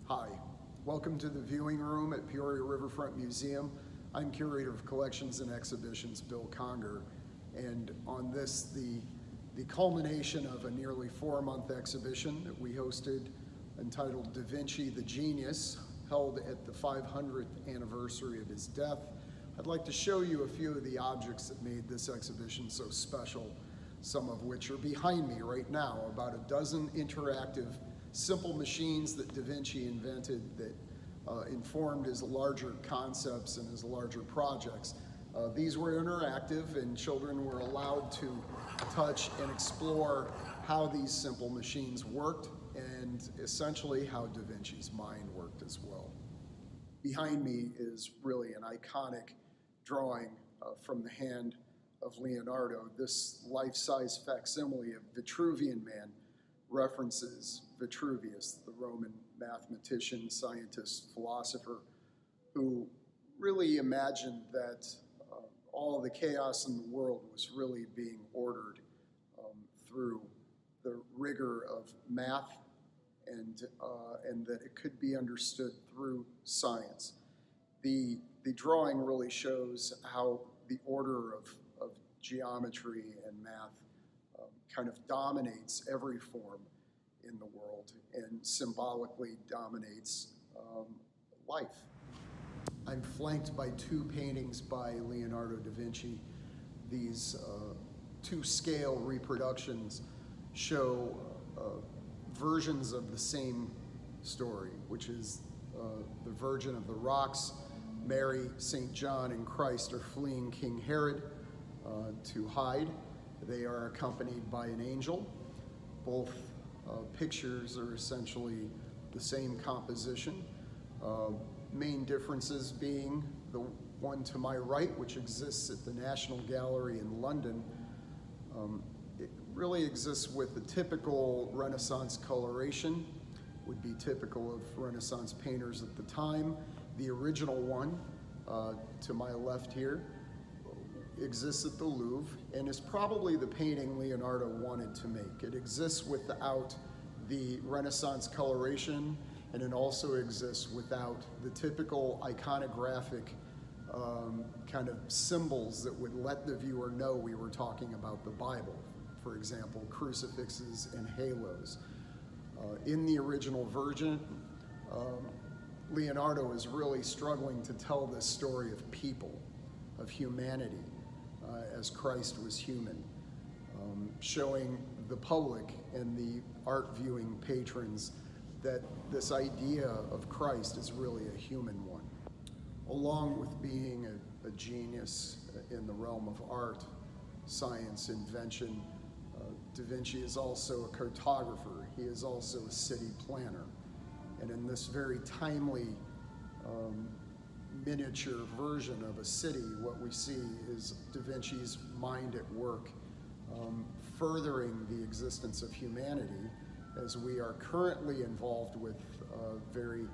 Hi, welcome to the viewing room at Peoria Riverfront Museum. I'm Curator of Collections and Exhibitions, Bill Conger, and on this, the culmination of a nearly 4-month exhibition that we hosted entitled Da Vinci, the Genius, held at the 500th anniversary of his death. I'd like to show you a few of the objects that made this exhibition so special, some of which are behind me right now, about a dozen interactive simple machines that Da Vinci invented that informed his larger concepts and his larger projects. These were interactive, and children were allowed to touch and explore how these simple machines worked and essentially how Da Vinci's mind worked as well. Behind me is really an iconic drawing from the hand of Leonardo. This life-size facsimile of Vitruvian Man references Vitruvius, the Roman mathematician, scientist, philosopher, who really imagined that all the chaos in the world was really being ordered through the rigor of math and that it could be understood through science. The drawing really shows how the order of geometry and math kind of dominates every form in the world and symbolically dominates life. I'm flanked by 2 paintings by Leonardo da Vinci. These 2-scale reproductions show versions of the same story, which is the Virgin of the Rocks. Mary, St. John, and Christ are fleeing King Herod to hide. They are accompanied by an angel. Both pictures are essentially the same composition. Main differences being the one to my right, which exists at the National Gallery in London. It really exists with the typical Renaissance coloration, would be typical of Renaissance painters at the time. The original one, to my left here, exists at the Louvre and is probably the painting Leonardo wanted to make. It exists without the Renaissance coloration, and it also exists without the typical iconographic kind of symbols that would let the viewer know we were talking about the Bible. For example, crucifixes and halos. In the original Virgin, Leonardo is really struggling to tell this story of people, of humanity, as Christ was human, showing the public and the art viewing patrons that this idea of Christ is really a human one. Along with being a genius in the realm of art, science, invention, Da Vinci is also a cartographer. He is also a city planner. And in this very timely miniature version of a city, what we see is Da Vinci's mind at work, furthering the existence of humanity, as we are currently involved with very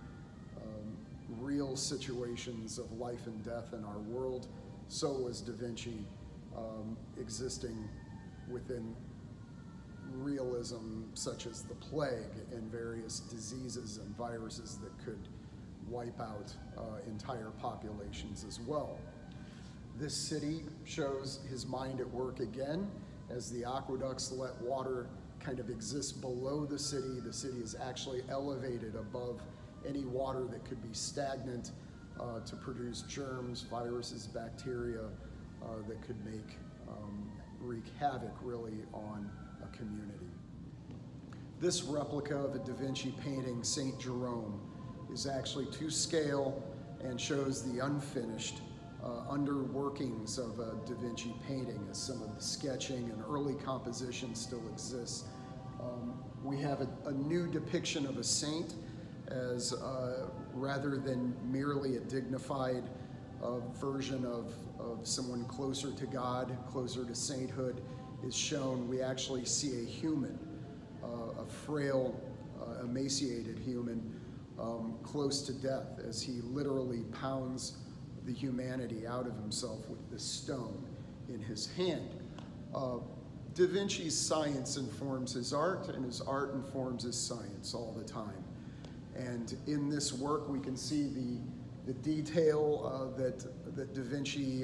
real situations of life and death in our world. So was Da Vinci existing within realism such as the plague and various diseases and viruses that could wipe out entire populations as well. This city shows his mind at work again, as the aqueducts let water kind of exist below the city. The city is actually elevated above any water that could be stagnant to produce germs, viruses, bacteria that could wreak havoc really on a community. This replica of a Da Vinci painting, St. Jerome, is actually to scale and shows the unfinished underworkings of a Da Vinci painting, as some of the sketching and early composition still exists. We have a new depiction of a saint, as rather than merely a dignified version of someone closer to God, closer to sainthood is shown. We actually see a human, a frail, emaciated human, close to death, as he literally pounds the humanity out of himself with this stone in his hand. Da Vinci's science informs his art, and his art informs his science all the time. And in this work, we can see the detail that Da Vinci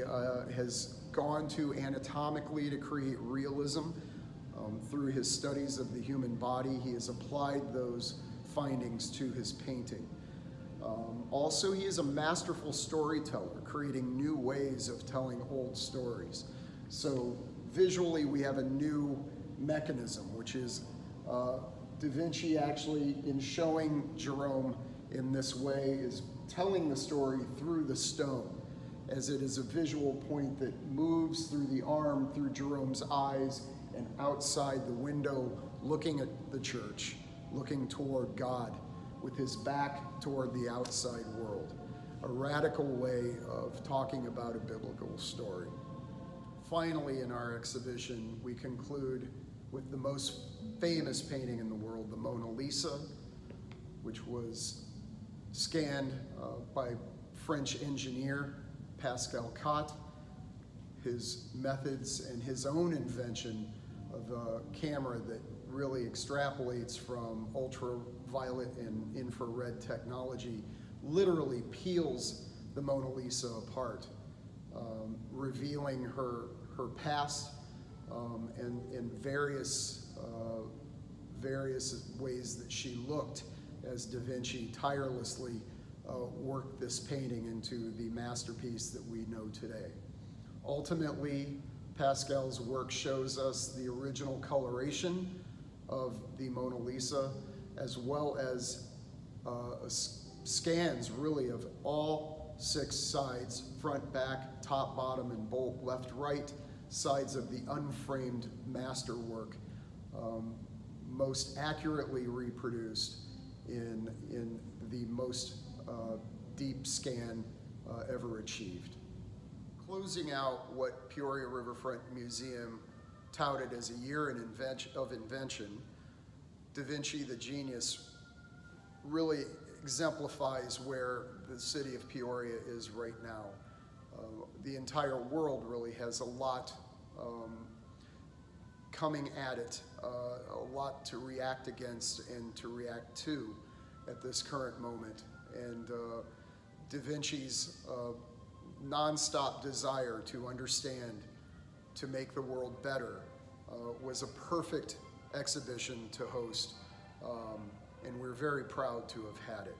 has gone to anatomically to create realism. Through his studies of the human body, he has applied those findings to his painting. Also, he is a masterful storyteller, creating new ways of telling old stories. So visually, we have a new mechanism, which is Da Vinci actually, in showing Jerome in this way, is telling the story through the stone, as it is a visual point that moves through the arm, through Jerome's eyes, and outside the window, looking at the church, looking toward God, with his back toward the outside world. A radical way of talking about a biblical story. Finally, in our exhibition, we conclude with the most famous painting in the world, the Mona Lisa, which was scanned by French engineer Pascal Cotte. His methods and his own invention of a camera that really extrapolates from ultraviolet and infrared technology literally peels the Mona Lisa apart, revealing her past and various ways that she looked as Da Vinci tirelessly worked this painting into the masterpiece that we know today. Ultimately, Pascal's work shows us the original coloration of the Mona Lisa, as well as scans really of all 6 sides, front, back, top, bottom, and bolt, left, right, sides of the unframed masterwork, most accurately reproduced in the most deep scan ever achieved. Closing out what Peoria Riverfront Museum touted as a year of invention, Da Vinci, the genius, really exemplifies where the city of Peoria is right now. The entire world really has a lot coming at it, a lot to react against and to react to at this current moment. And Da Vinci's nonstop desire to understand, to make the world better, was a perfect exhibition to host, and we're very proud to have had it.